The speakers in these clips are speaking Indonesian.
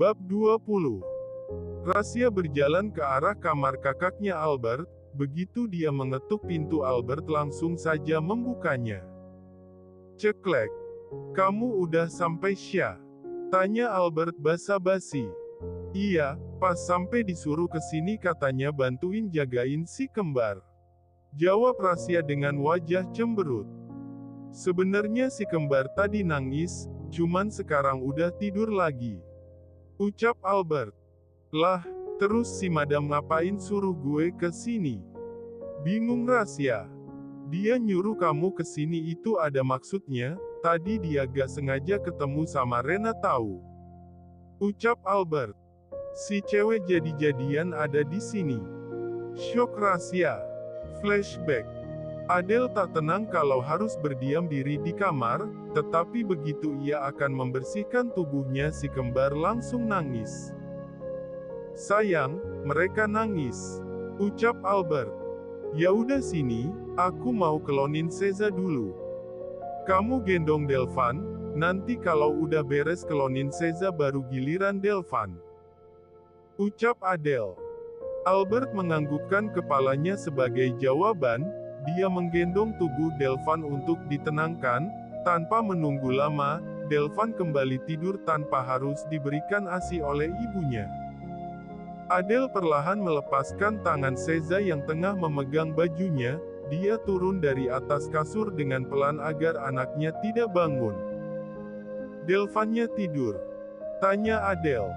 Bab 20. Rahasia berjalan ke arah kamar kakaknya Albert. Begitu dia mengetuk pintu, Albert langsung saja membukanya. "Ceklek. Kamu udah sampai Syah?" tanya Albert basa-basi. "Iya, pas sampai disuruh kesini katanya bantuin jagain si kembar," jawab Rahasia dengan wajah cemberut. "Sebenarnya si kembar tadi nangis, cuman sekarang udah tidur lagi," ucap Albert. "Lah, terus si madam ngapain suruh gue ke sini?" bingung Rahasia. "Dia nyuruh kamu ke sini itu ada maksudnya, tadi dia gak sengaja ketemu sama Rena tahu," ucap Albert. "Si cewek jadi-jadian ada di sini." Syok Rahasia. Flashback. Adele tak tenang kalau harus berdiam diri di kamar, tetapi begitu ia akan membersihkan tubuhnya si kembar langsung nangis. "Sayang, mereka nangis," ucap Albert. "Ya udah sini, aku mau kelonin Seza dulu. Kamu gendong Delvan, nanti kalau udah beres kelonin Seza baru giliran Delvan," ucap Adele. Albert menganggukkan kepalanya sebagai jawaban. Dia menggendong tubuh Delvan untuk ditenangkan. Tanpa menunggu lama, Delvan kembali tidur tanpa harus diberikan ASI oleh ibunya. Adele perlahan melepaskan tangan Seza yang tengah memegang bajunya. Dia turun dari atas kasur dengan pelan agar anaknya tidak bangun. "Delvannya tidur?" tanya Adele.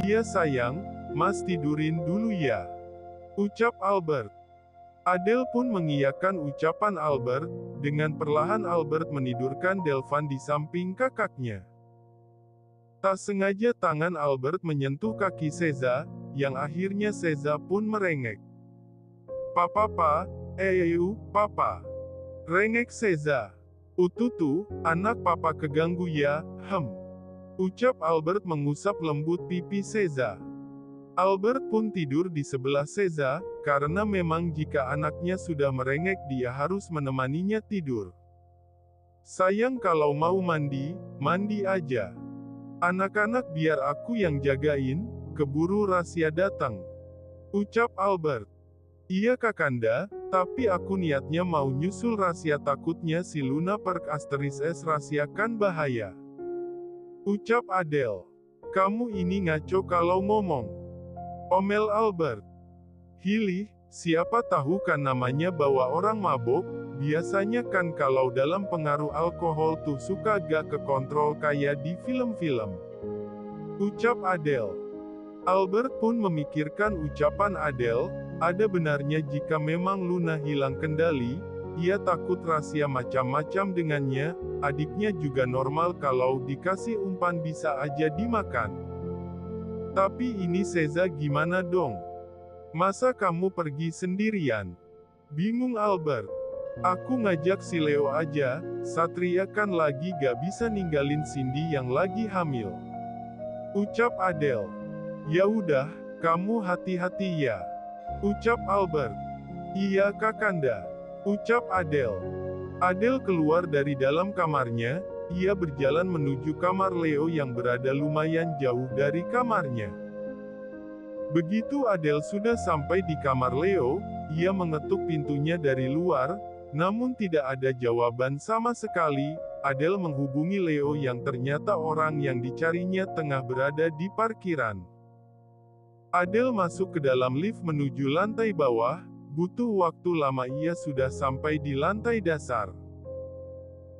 "Iya sayang, Mas tidurin dulu ya," ucap Albert. Adele pun mengiyakan ucapan Albert. Dengan perlahan Albert menidurkan Delvan di samping kakaknya. Tak sengaja tangan Albert menyentuh kaki Seza, yang akhirnya Seza pun merengek. Papa, papa," rengek Seza. "Ututu, anak papa keganggu ya, ucap Albert mengusap lembut pipi Seza. Albert pun tidur di sebelah Seza, karena memang jika anaknya sudah merengek dia harus menemaninya tidur. "Sayang kalau mau mandi, mandi aja. Anak-anak biar aku yang jagain, keburu Rahasia datang," ucap Albert. "Iya kakanda, tapi aku niatnya mau nyusul Rahasia, takutnya si Luna Park *S Rahasia kan bahaya," ucap Adele. "Kamu ini ngaco kalau ngomong," omel Albert. "Hilih, siapa tahu kan namanya bawa orang mabok, biasanya kan kalau dalam pengaruh alkohol tuh suka gak kekontrol kayak di film-film," ucap Adele. Albert pun memikirkan ucapan Adele. Ada benarnya jika memang Luna hilang kendali, ia takut Rahasia macam-macam dengannya. Adiknya juga normal kalau dikasih umpan bisa aja dimakan. "Tapi ini Seza gimana dong? Masa kamu pergi sendirian?" bingung Albert. "Aku ngajak si Leo aja, Satria kan lagi gak bisa ninggalin Cindy yang lagi hamil," ucap Adele. "Ya udah, kamu hati-hati ya," ucap Albert. "Iya kakanda," ucap Adele. Adele keluar dari dalam kamarnya. Ia berjalan menuju kamar Leo yang berada lumayan jauh dari kamarnya. Begitu Adele sudah sampai di kamar Leo, ia mengetuk pintunya dari luar, namun tidak ada jawaban sama sekali. Adele menghubungi Leo yang ternyata orang yang dicarinya tengah berada di parkiran. Adele masuk ke dalam lift menuju lantai bawah. Butuh waktu lama ia sudah sampai di lantai dasar.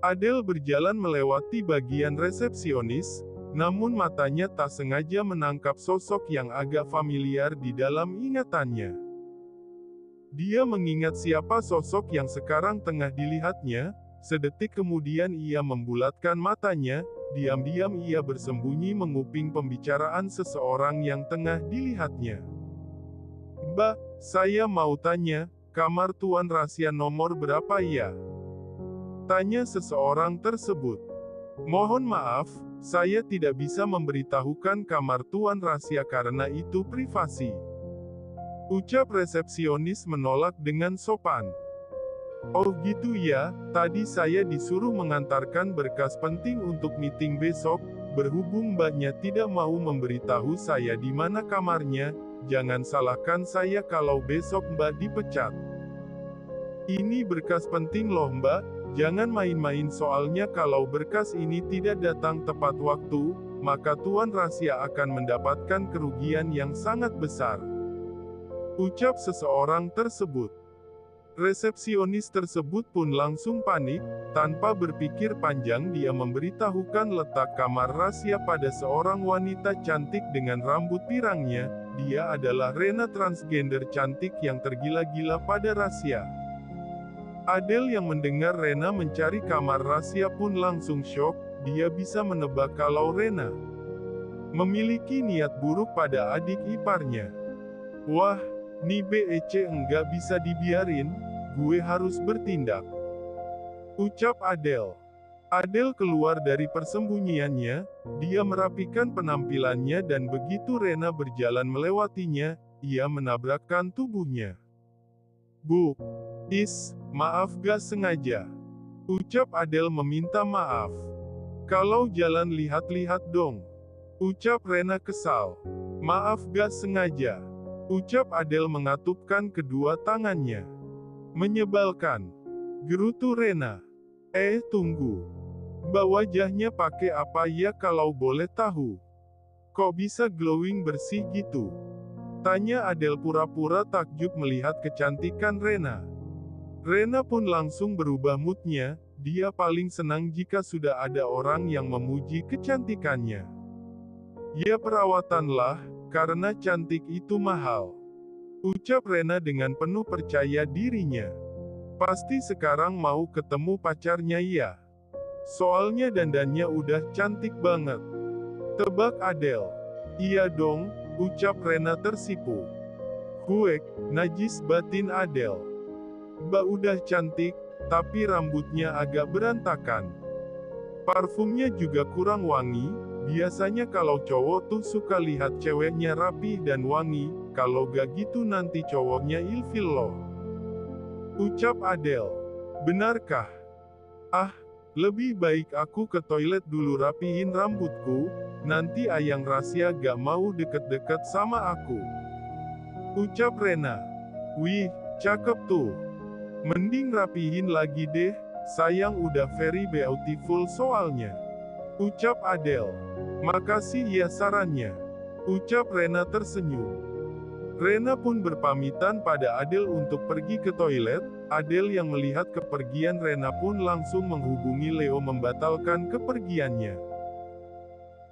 Adele berjalan melewati bagian resepsionis, namun matanya tak sengaja menangkap sosok yang agak familiar di dalam ingatannya. Dia mengingat siapa sosok yang sekarang tengah dilihatnya. Sedetik kemudian ia membulatkan matanya. Diam-diam ia bersembunyi menguping pembicaraan seseorang yang tengah dilihatnya. "Mbak, saya mau tanya, kamar Tuan Rahasia nomor berapa ya?" tanya seseorang tersebut. "Mohon maaf, saya tidak bisa memberitahukan kamar Tuan Rahasia karena itu privasi," ucap resepsionis menolak dengan sopan. "Oh gitu ya, tadi saya disuruh mengantarkan berkas penting untuk meeting besok, berhubung mbaknya tidak mau memberitahu saya di mana kamarnya, jangan salahkan saya kalau besok mbak dipecat. Ini berkas penting loh mbak, jangan main-main soalnya kalau berkas ini tidak datang tepat waktu, maka Tuan Rahasia akan mendapatkan kerugian yang sangat besar. Ucap seseorang tersebut. Resepsionis tersebut pun langsung panik, tanpa berpikir panjang dia memberitahukan letak kamar rahasia pada seorang wanita cantik dengan rambut pirangnya, dia adalah Rena transgender cantik yang tergila-gila pada rahasia. Adele yang mendengar Rena mencari kamar rahasia pun langsung syok, dia bisa menebak kalau Rena memiliki niat buruk pada adik iparnya. Wah, nih BEC enggak bisa dibiarin, gue harus bertindak. Ucap Adele. Adele keluar dari persembunyiannya, dia merapikan penampilannya dan begitu Rena berjalan melewatinya, ia menabrakkan tubuhnya. Bu, maaf gak sengaja. Ucap Adele meminta maaf. Kalau jalan lihat-lihat dong. Ucap Rena kesal. Maaf gak sengaja. Ucap Adele mengatupkan kedua tangannya. Menyebalkan. Gerutu Rena. Tunggu. Mbak wajahnya pakai apa ya kalau boleh tahu? Kok bisa glowing bersih gitu? Tanya Adele pura-pura takjub melihat kecantikan Rena. Rena pun langsung berubah moodnya, dia paling senang jika sudah ada orang yang memuji kecantikannya. Ya perawatanlah, karena cantik itu mahal. Ucap Rena dengan penuh percaya dirinya. Pasti sekarang mau ketemu pacarnya ya. Soalnya dandannya udah cantik banget. Tebak Adele. Iya dong, ucap Rena tersipu. Huek, najis batin Adele. Mbak udah cantik, tapi rambutnya agak berantakan. Parfumnya juga kurang wangi. Biasanya kalau cowok tuh suka lihat ceweknya rapi dan wangi, kalau gak gitu nanti cowoknya ilfil loh. Ucap Adele. Benarkah? Ah, lebih baik aku ke toilet dulu rapihin rambutku, nanti ayang rahasia gak mau deket-deket sama aku. Ucap Rena. Wih, cakep tuh. Mending rapihin lagi deh, sayang udah very beautiful soalnya. Ucap Adele. Makasih ya sarannya. Ucap Rena tersenyum. Rena pun berpamitan pada Adele untuk pergi ke toilet. Adele yang melihat kepergian Rena pun langsung menghubungi Leo membatalkan kepergiannya.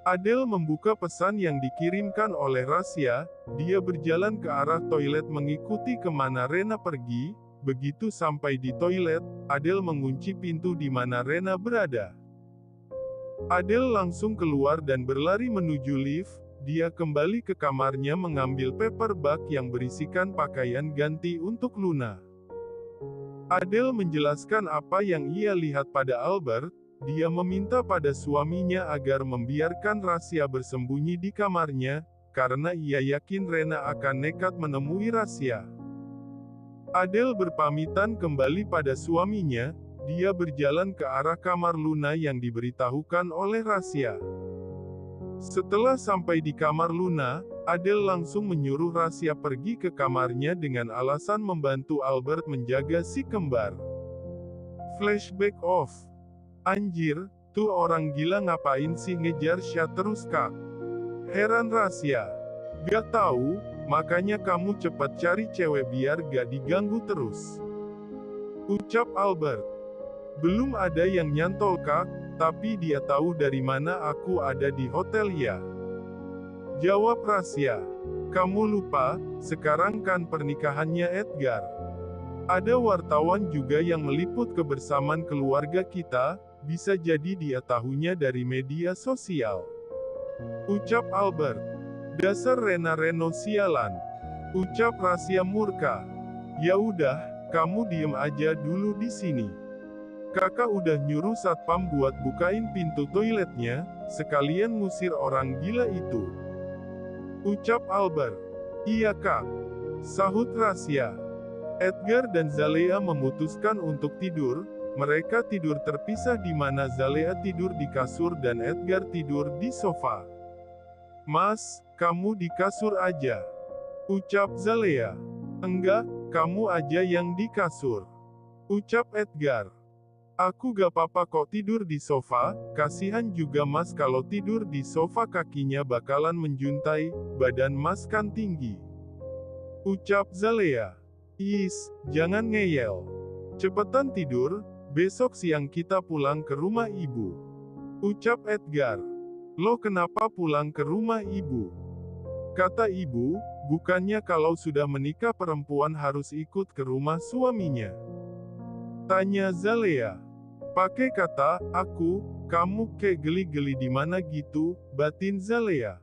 Adele membuka pesan yang dikirimkan oleh Rahasia, dia berjalan ke arah toilet mengikuti kemana Rena pergi. Begitu sampai di toilet, Adele mengunci pintu di mana Rena berada. Adele langsung keluar dan berlari menuju lift, dia kembali ke kamarnya mengambil paper bag yang berisikan pakaian ganti untuk Luna. Adele menjelaskan apa yang ia lihat pada Albert, dia meminta pada suaminya agar membiarkan Rahasia bersembunyi di kamarnya, karena ia yakin Rena akan nekat menemui Rahasia. Adele berpamitan kembali pada suaminya, dia berjalan ke arah kamar Luna yang diberitahukan oleh Rahasia. Setelah sampai di kamar Luna, Adele langsung menyuruh Rahasia pergi ke kamarnya dengan alasan membantu Albert menjaga si kembar. Flashback off. Anjir, tuh orang gila ngapain sih ngejar Syah terus kak? Heran Rahasia. Gak tahu, makanya kamu cepat cari cewek biar gak diganggu terus. Ucap Albert. Belum ada yang nyantol kak, tapi dia tahu dari mana aku ada di hotel ya. Jawab Rahasia. Kamu lupa, sekarang kan pernikahannya Edgar. Ada wartawan juga yang meliput kebersamaan keluarga kita, bisa jadi dia tahunya dari media sosial. Ucap Albert. Dasar Rena Reno sialan. Ucap Rahasia murka. Ya udah, kamu diem aja dulu di sini. Kakak udah nyuruh satpam buat bukain pintu toiletnya, sekalian ngusir orang gila itu. Ucap Albert. Iya kak. Sahut Rahasia. Edgar dan Zalea memutuskan untuk tidur, Mereka tidur terpisah di mana Zalea tidur di kasur dan Edgar tidur di sofa. "Mas, kamu di kasur aja," ucap Zalea. "Enggak, kamu aja yang di kasur," ucap Edgar. "Aku gak apa-apa kok tidur di sofa, kasihan juga Mas kalau tidur di sofa kakinya bakalan menjuntai, badan Mas kan tinggi," ucap Zalea. "Is, jangan ngeyel. Cepetan tidur, besok siang kita pulang ke rumah ibu," ucap Edgar. "Lo kenapa pulang ke rumah ibu?" Kata ibu, "Bukannya kalau sudah menikah perempuan harus ikut ke rumah suaminya?" Tanya Zalea. "Pakai kata, aku, kamu kayak geli-geli di mana gitu," batin Zalea.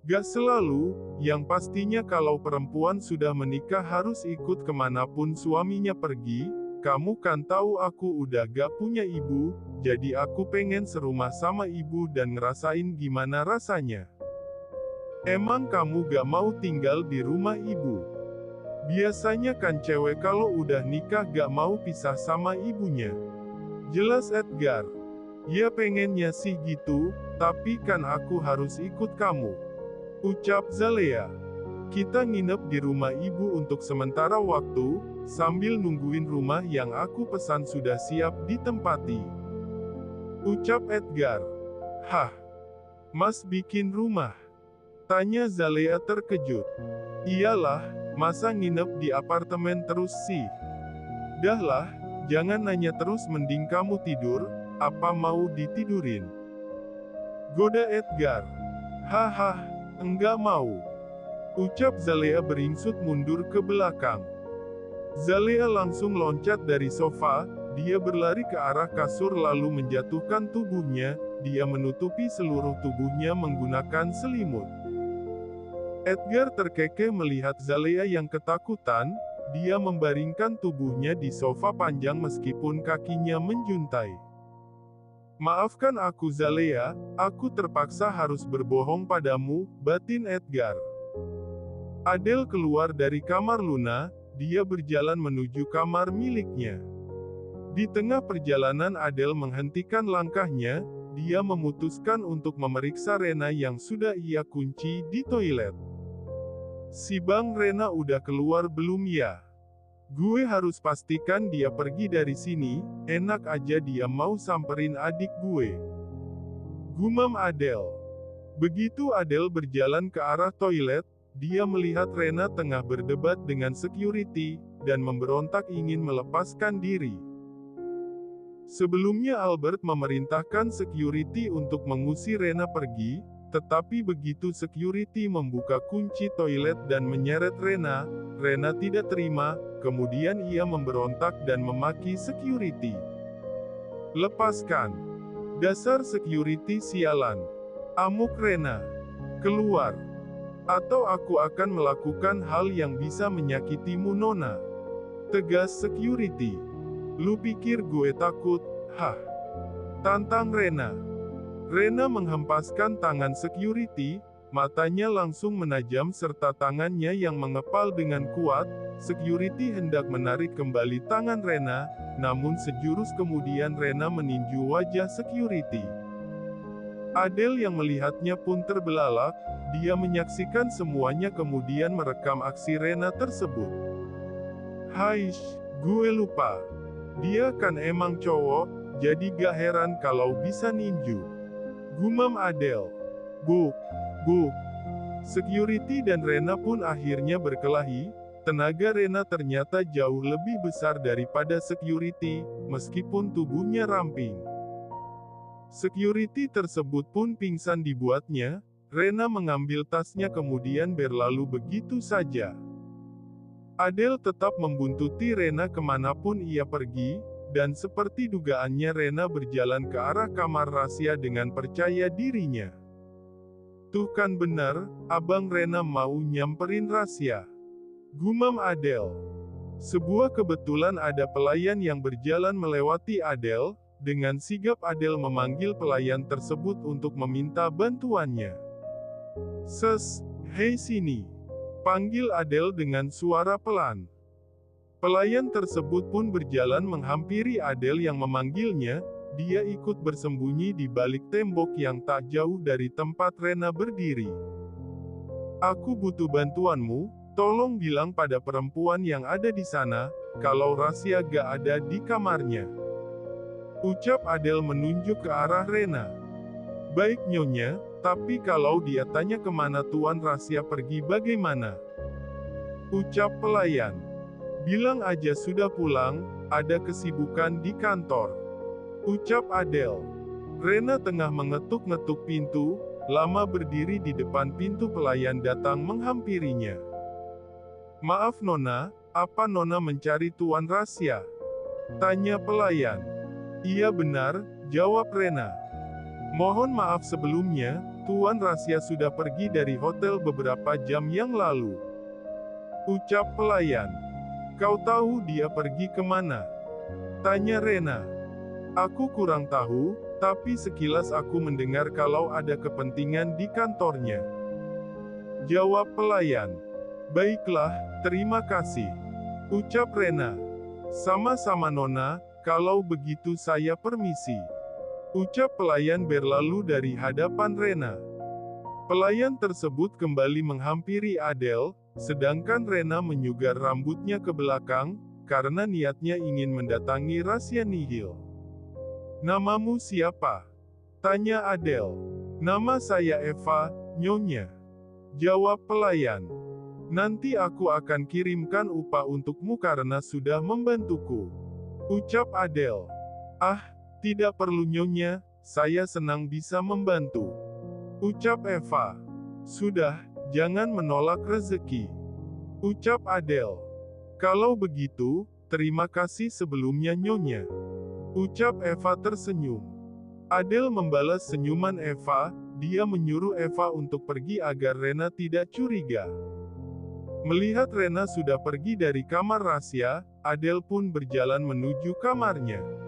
"Gak selalu, yang pastinya kalau perempuan sudah menikah harus ikut kemanapun suaminya pergi, kamu kan tahu aku udah gak punya ibu, jadi aku pengen serumah sama ibu dan ngerasain gimana rasanya." "Emang kamu gak mau tinggal di rumah ibu? Biasanya kan cewek kalau udah nikah gak mau pisah sama ibunya," jelas Edgar. "Ya pengennya sih gitu, tapi kan aku harus ikut kamu," ucap Zalea. "Kita nginep di rumah ibu untuk sementara waktu, sambil nungguin rumah yang aku pesan sudah siap ditempati," ucap Edgar. "Hah? Mas bikin rumah?" tanya Zalea terkejut. "Iyalah, masa nginep di apartemen terus sih? Dahlah, jangan nanya terus mending kamu tidur, apa mau ditidurin?" goda Edgar. "Hahaha, enggak mau," ucap Zalea beringsut mundur ke belakang. Zalea langsung loncat dari sofa, dia berlari ke arah kasur lalu menjatuhkan tubuhnya, dia menutupi seluruh tubuhnya menggunakan selimut. Edgar terkekeh melihat Zalea yang ketakutan, dia membaringkan tubuhnya di sofa panjang meskipun kakinya menjuntai. "Maafkan aku Zalea, aku terpaksa harus berbohong padamu," batin Edgar. Adele keluar dari kamar Luna, dia berjalan menuju kamar miliknya. Di tengah perjalanan Adele menghentikan langkahnya, dia memutuskan untuk memeriksa Rena yang sudah ia kunci di toilet. "Si Bang Rena udah keluar belum ya? Gue harus pastikan dia pergi dari sini, enak aja dia mau samperin adik gue," gumam Adele. Begitu Adele berjalan ke arah toilet, dia melihat Rena tengah berdebat dengan security, dan memberontak ingin melepaskan diri. Sebelumnya Albert memerintahkan security untuk mengusir Rena pergi, tetapi begitu security membuka kunci toilet dan menyeret Rena, Rena tidak terima, kemudian ia memberontak dan memaki security. "Lepaskan! Dasar security sialan! Amuk Rena! Keluar! Atau aku akan melakukan hal yang bisa menyakitimu Nona!" tegas security. "Lu pikir gue takut, hah?" tantang Rena. Rena menghempaskan tangan security, matanya langsung menajam serta tangannya yang mengepal dengan kuat. Security hendak menarik kembali tangan Rena, namun sejurus kemudian Rena meninju wajah security. Adele yang melihatnya pun terbelalak, dia menyaksikan semuanya kemudian merekam aksi Rena tersebut. "Haish, gue lupa. Dia kan emang cowok, jadi gak heran kalau bisa ninju," gumam Adele. Buk, buk. Security dan Rena pun akhirnya berkelahi. Tenaga Rena ternyata jauh lebih besar daripada security, meskipun tubuhnya ramping. Security tersebut pun pingsan dibuatnya. Rena mengambil tasnya kemudian berlalu begitu saja. Adele tetap membuntuti Rena kemanapun ia pergi, dan seperti dugaannya Rena berjalan ke arah kamar rahasia dengan percaya dirinya. "Tuh kan benar, Abang Rena mau nyamperin rahasia," gumam Adele. Sebuah kebetulan ada pelayan yang berjalan melewati Adele, dengan sigap Adele memanggil pelayan tersebut untuk meminta bantuannya. "Ses, hei sini," panggil Adele dengan suara pelan. Pelayan tersebut pun berjalan menghampiri Adele yang memanggilnya. Dia ikut bersembunyi di balik tembok yang tak jauh dari tempat Rena berdiri. Aku butuh bantuanmu, tolong bilang pada perempuan yang ada di sana, kalau Rasya gak ada di kamarnya. Ucap Adele menunjuk ke arah Rena. Baik Nyonya, tapi kalau dia tanya kemana Tuan Rasya pergi bagaimana? Ucap pelayan. Bilang aja sudah pulang, ada kesibukan di kantor. Ucap Adele. Rena tengah mengetuk-ngetuk pintu, lama berdiri di depan pintu pelayan datang menghampirinya. Maaf Nona, apa Nona mencari Tuan Rasya? Tanya pelayan. Iya benar, jawab Rena. Mohon maaf sebelumnya, Tuan Rasya sudah pergi dari hotel beberapa jam yang lalu. Ucap pelayan. Kau tahu dia pergi kemana? Tanya Rena. Aku kurang tahu, tapi sekilas aku mendengar kalau ada kepentingan di kantornya. Jawab pelayan. Baiklah, terima kasih. Ucap Rena. Sama-sama Nona, kalau begitu saya permisi. Ucap pelayan berlalu dari hadapan Rena. Pelayan tersebut kembali menghampiri Adele, sedangkan Rena menyugar rambutnya ke belakang, karena niatnya ingin mendatangi Rasya Nihil. Namamu siapa? Tanya Adele. Nama saya Eva, Nyonya. Jawab pelayan. Nanti aku akan kirimkan upah untukmu karena sudah membantuku. Ucap Adele. Ah, tidak perlu Nyonya, saya senang bisa membantu. Ucap Eva. Sudah, jangan menolak rezeki. Ucap Adele. Kalau begitu, terima kasih sebelumnya Nyonya. Ucap Eva tersenyum. Adele membalas senyuman Eva, dia menyuruh Eva untuk pergi agar Rena tidak curiga. Melihat Rena sudah pergi dari kamar Rasya, Adele pun berjalan menuju kamarnya.